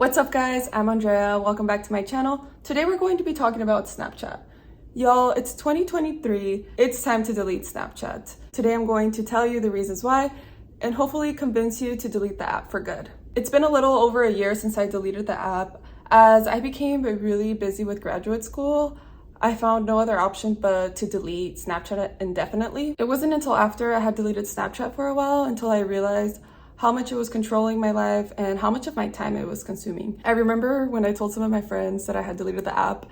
What's up guys, I'm Andrea, welcome back to my channel. Today we're going to be talking about Snapchat. Y'all, it's 2023, it's time to delete Snapchat. Today I'm going to tell you the reasons why and hopefully convince you to delete the app for good. It's been a little over a year since I deleted the app. As I became really busy with graduate school, I found no other option but to delete Snapchat indefinitely. It wasn't until after I had deleted Snapchat for a while until I realized how much it was controlling my life and how much of my time it was consuming. I remember when I told some of my friends that I had deleted the app,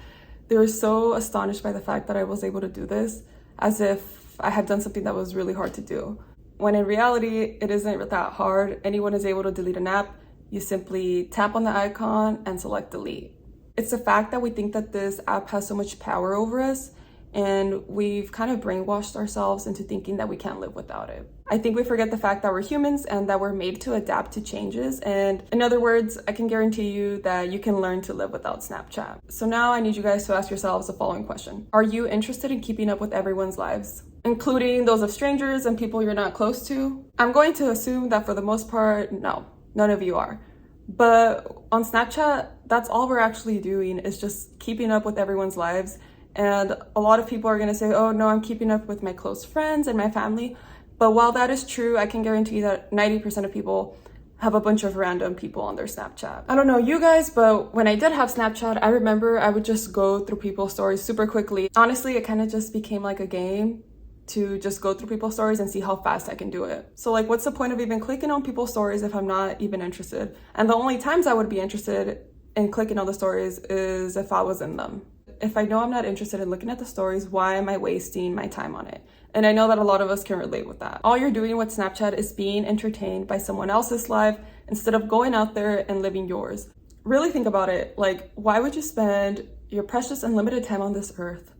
they were so astonished by the fact that I was able to do this, as if I had done something that was really hard to do. When in reality, it isn't that hard. Anyone is able to delete an app. You simply tap on the icon and select delete. It's the fact that we think that this app has so much power over us, and we've kind of brainwashed ourselves into thinking that we can't live without it. I think we forget the fact that we're humans and that we're made to adapt to changes. And in other words, I can guarantee you that you can learn to live without Snapchat. So now I need you guys to ask yourselves the following question. Are you interested in keeping up with everyone's lives, including those of strangers and people you're not close to? I'm going to assume that for the most part, no, none of you are. But on Snapchat, that's all we're actually doing is just keeping up with everyone's lives. And a lot of people are gonna say, oh no, I'm keeping up with my close friends and my family. But while that is true, I can guarantee that 90% of people have a bunch of random people on their Snapchat. I don't know you guys, but when I did have Snapchat, I remember I would just go through people's stories super quickly. Honestly, it kind of just became like a game to just go through people's stories and see how fast I can do it. So like, what's the point of even clicking on people's stories if I'm not even interested? And the only times I would be interested in clicking on the stories is if I was in them. If I know I'm not interested in looking at the stories, why am I wasting my time on it? And I know that a lot of us can relate with that. All you're doing with Snapchat is being entertained by someone else's life instead of going out there and living yours. Really think about it. Like, why would you spend your precious and limited time on this earth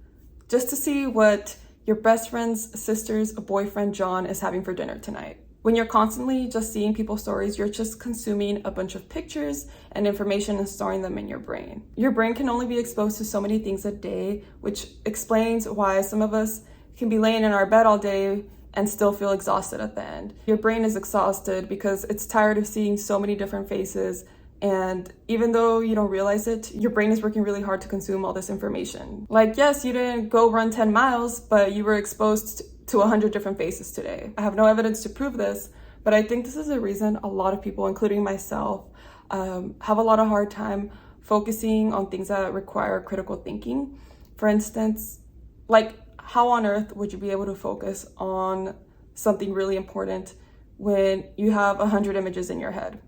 just to see what your best friend's sister's boyfriend John is having for dinner tonight? When you're constantly just seeing people's stories, you're just consuming a bunch of pictures and information and storing them in your brain. Your brain can only be exposed to so many things a day, which explains why some of us can be laying in our bed all day and still feel exhausted at the end. Your brain is exhausted because it's tired of seeing so many different faces. And even though you don't realize it, your brain is working really hard to consume all this information. Like, yes, you didn't go run 10 miles, but you were exposed to 100 different faces today. I have no evidence to prove this, but I think this is a reason a lot of people, including myself, have a lot of hard time focusing on things that require critical thinking. For instance, like, how on earth would you be able to focus on something really important when you have 100 images in your head?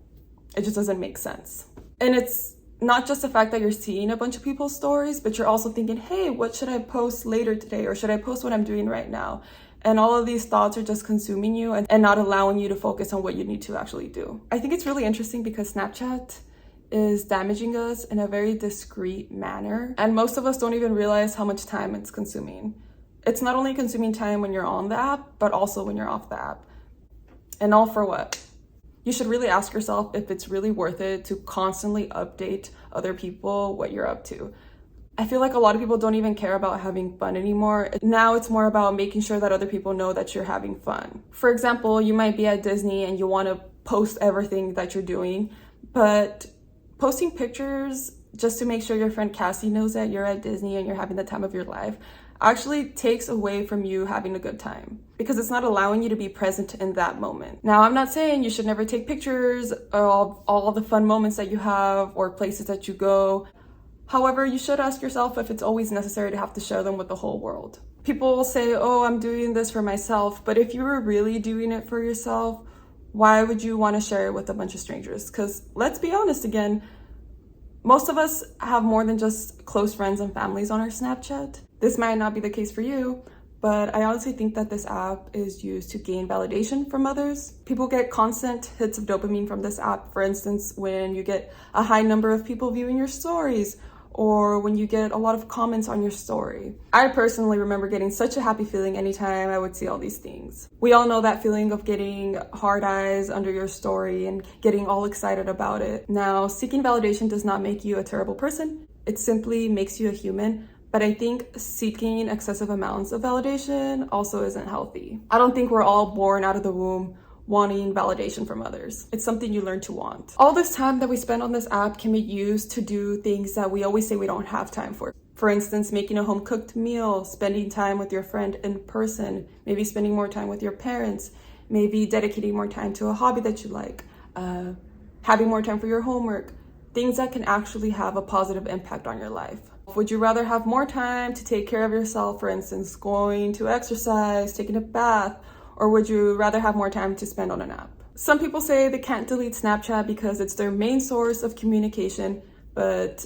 It just doesn't make sense. And it's not just the fact that you're seeing a bunch of people's stories, but you're also thinking, hey, what should I post later today? Or should I post what I'm doing right now? And all of these thoughts are just consuming you and not allowing you to focus on what you need to actually do. I think it's really interesting because Snapchat is damaging us in a very discreet manner. And most of us don't even realize how much time it's consuming. It's not only consuming time when you're on the app, but also when you're off the app. And all for what? You should really ask yourself if it's really worth it to constantly update other people what you're up to. I feel like a lot of people don't even care about having fun anymore. Now it's more about making sure that other people know that you're having fun. For example, you might be at Disney and you want to post everything that you're doing, but posting pictures just to make sure your friend Cassie knows that you're at Disney and you're having the time of your life actually takes away from you having a good time because it's not allowing you to be present in that moment. Now, I'm not saying you should never take pictures of all the fun moments that you have or places that you go. However, you should ask yourself if it's always necessary to have to share them with the whole world. People will say, oh, I'm doing this for myself. But if you were really doing it for yourself, why would you want to share it with a bunch of strangers? Because let's be honest again, most of us have more than just close friends and families on our Snapchat. This might not be the case for you, but I honestly think that this app is used to gain validation from others. People get constant hits of dopamine from this app. For instance, when you get a high number of people viewing your stories, or when you get a lot of comments on your story. I personally remember getting such a happy feeling anytime I would see all these things. We all know that feeling of getting hard eyes under your story and getting all excited about it. Now, seeking validation does not make you a terrible person. It simply makes you a human. But I think seeking excessive amounts of validation also isn't healthy. I don't think we're all born out of the womb wanting validation from others. It's something you learn to want. All this time that we spend on this app can be used to do things that we always say we don't have time for. For instance, making a home-cooked meal, spending time with your friend in person, maybe spending more time with your parents, maybe dedicating more time to a hobby that you like, having more time for your homework, things that can actually have a positive impact on your life. Would you rather have more time to take care of yourself, for instance, going to exercise, taking a bath, or would you rather have more time to spend on an app? Some people say they can't delete Snapchat because it's their main source of communication, but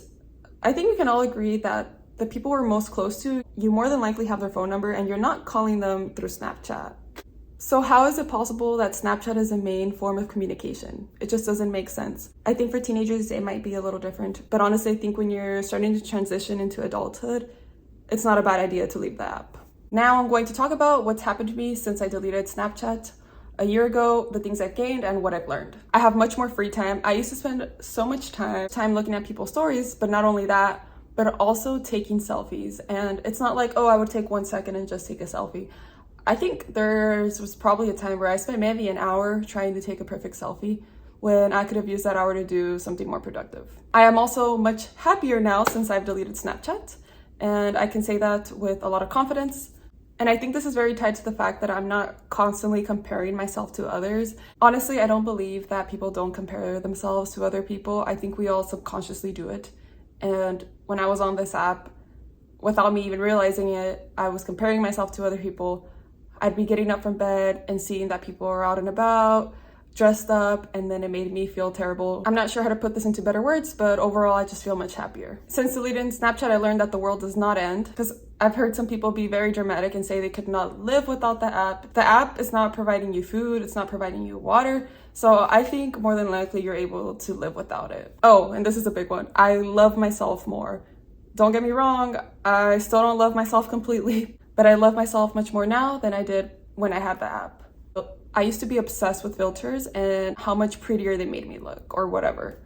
I think we can all agree that the people we're most close to, you more than likely have their phone number and you're not calling them through Snapchat. So how is it possible that Snapchat is a main form of communication? It just doesn't make sense. I think for teenagers, it might be a little different, but honestly, I think when you're starting to transition into adulthood, it's not a bad idea to leave the app. Now I'm going to talk about what's happened to me since I deleted Snapchat a year ago, the things I've gained and what I've learned. I have much more free time. I used to spend so much time looking at people's stories, but not only that, but also taking selfies. And it's not like, oh, I would take 1 second and just take a selfie. I think there was probably a time where I spent maybe an hour trying to take a perfect selfie when I could have used that hour to do something more productive. I am also much happier now since I've deleted Snapchat, and I can say that with a lot of confidence. And I think this is very tied to the fact that I'm not constantly comparing myself to others. Honestly, I don't believe that people don't compare themselves to other people. I think we all subconsciously do it. And when I was on this app, without me even realizing it, I was comparing myself to other people. I'd be getting up from bed and seeing that people are out and about, dressed up, and then it made me feel terrible. I'm not sure how to put this into better words, but overall, I just feel much happier. Since deleting Snapchat, I learned that the world does not end, because I've heard some people be very dramatic and say they could not live without the app. The app is not providing you food, it's not providing you water, so I think more than likely you're able to live without it. Oh, and this is a big one. I love myself more. Don't get me wrong, I still don't love myself completely, but I love myself much more now than I did when I had the app. I used to be obsessed with filters and how much prettier they made me look or whatever.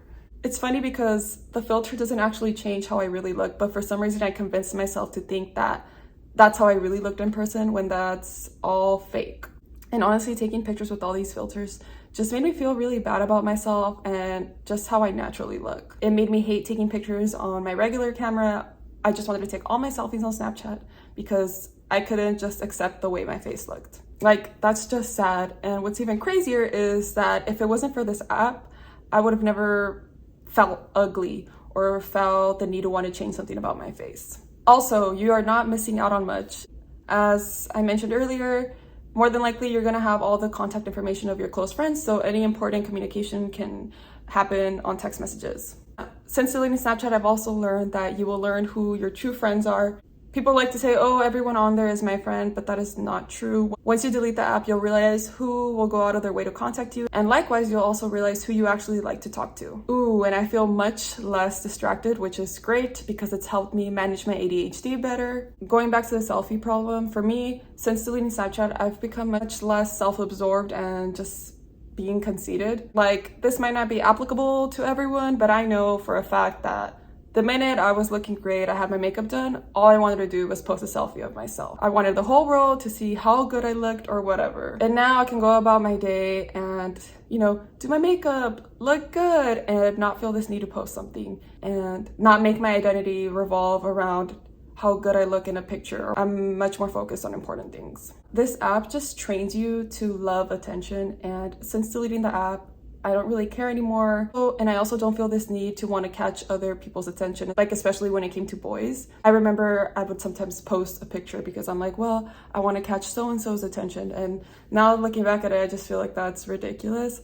It's funny because the filter doesn't actually change how I really look, but for some reason I convinced myself to think that that's how I really looked in person when that's all fake. And honestly, taking pictures with all these filters just made me feel really bad about myself and just how I naturally look. It made me hate taking pictures on my regular camera. I just wanted to take all my selfies on Snapchat because I couldn't just accept the way my face looked. Like, that's just sad. And what's even crazier is that if it wasn't for this app, I would have never felt ugly or felt the need to want to change something about my face. Also, you are not missing out on much. As I mentioned earlier, more than likely you're gonna have all the contact information of your close friends, so any important communication can happen on text messages. Since deleting Snapchat, I've also learned that you will learn who your true friends are. People like to say, oh, everyone on there is my friend, but that is not true. Once you delete the app, you'll realize who will go out of their way to contact you. And likewise, you'll also realize who you actually like to talk to. Ooh, and I feel much less distracted, which is great because it's helped me manage my ADHD better. Going back to the selfie problem, for me, since deleting Snapchat, I've become much less self-absorbed and just being conceited. Like, this might not be applicable to everyone, but I know for a fact that the minute I was looking great, I had my makeup done, all I wanted to do was post a selfie of myself. I wanted the whole world to see how good I looked or whatever. And now I can go about my day and, do my makeup, look good, and not feel this need to post something and not make my identity revolve around how good I look in a picture. I'm much more focused on important things. This app just trains you to love attention, and since deleting the app, I don't really care anymore. Oh, and I also don't feel this need to want to catch other people's attention, like especially when it came to boys. I remember I would sometimes post a picture because I'm like, well, I want to catch so-and-so's attention. And now looking back at it, I just feel like that's ridiculous.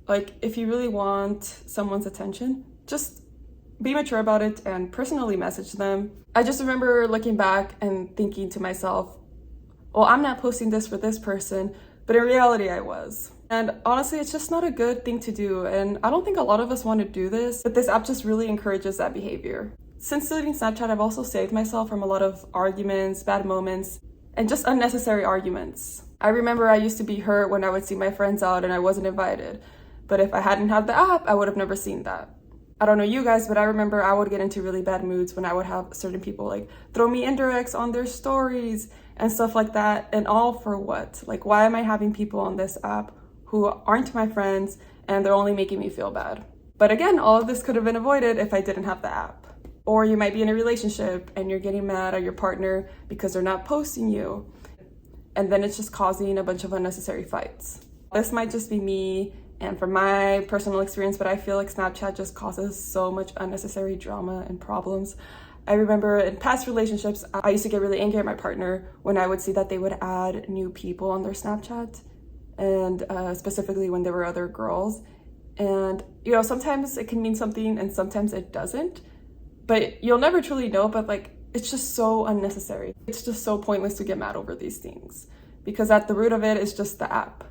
Like, if you really want someone's attention, just be mature about it and personally message them. I just remember looking back and thinking to myself, well, I'm not posting this for this person, but in reality I was. And honestly, it's just not a good thing to do. And I don't think a lot of us want to do this, but this app just really encourages that behavior. Since deleting Snapchat, I've also saved myself from a lot of arguments, bad moments, and just unnecessary arguments. I remember I used to be hurt when I would see my friends out and I wasn't invited. But if I hadn't had the app, I would have never seen that. I don't know you guys, but I remember I would get into really bad moods when I would have certain people like throw me indirects on their stories and stuff like that. And all for what? Like, why am I having people on this app who aren't my friends and they're only making me feel bad. But again, all of this could have been avoided if I didn't have the app. Or you might be in a relationship and you're getting mad at your partner because they're not posting you. And then it's just causing a bunch of unnecessary fights. This might just be me and from my personal experience, but I feel like Snapchat just causes so much unnecessary drama and problems. I remember in past relationships, I used to get really angry at my partner when I would see that they would add new people on their Snapchat, and specifically when there were other girls. And, you know, sometimes it can mean something and sometimes it doesn't, but you'll never truly know, but like, it's just so unnecessary. It's just so pointless to get mad over these things because at the root of it is just the app.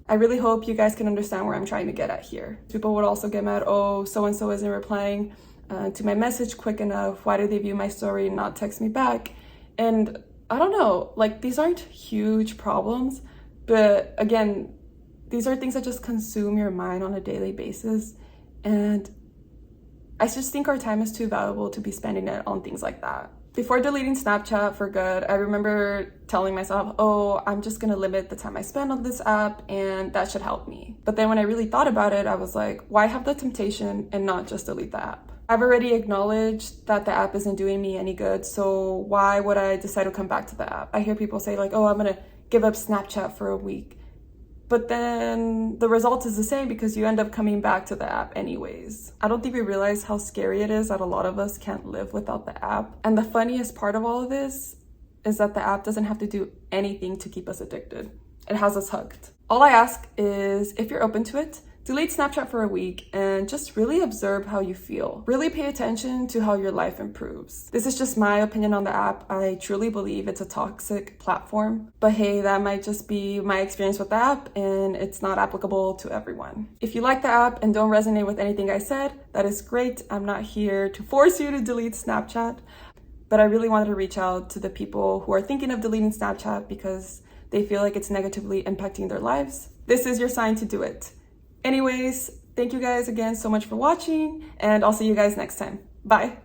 I really hope you guys can understand where I'm trying to get at here. People would also get mad, oh, so-and-so isn't replying to my message quick enough. Why do they view my story and not text me back? And I don't know, like these aren't huge problems, but again, these are things that just consume your mind on a daily basis. And I just think our time is too valuable to be spending it on things like that. Before deleting Snapchat for good, I remember telling myself, oh, I'm just gonna limit the time I spend on this app and that should help me. But then when I really thought about it, I was like, why have the temptation and not just delete the app? I've already acknowledged that the app isn't doing me any good, so why would I decide to come back to the app? I hear people say like, oh, I'm gonna give up Snapchat for a week. But then the result is the same because you end up coming back to the app anyways. I don't think we realize how scary it is that a lot of us can't live without the app. And the funniest part of all of this is that the app doesn't have to do anything to keep us addicted. It has us hooked. All I ask is, if you're open to it, delete Snapchat for a week and just really observe how you feel. Really pay attention to how your life improves. This is just my opinion on the app. I truly believe it's a toxic platform, but hey, that might just be my experience with the app and it's not applicable to everyone. If you like the app and don't resonate with anything I said, that is great. I'm not here to force you to delete Snapchat, but I really wanted to reach out to the people who are thinking of deleting Snapchat because they feel like it's negatively impacting their lives. This is your sign to do it. Anyways, thank you guys again so much for watching, and I'll see you guys next time. Bye.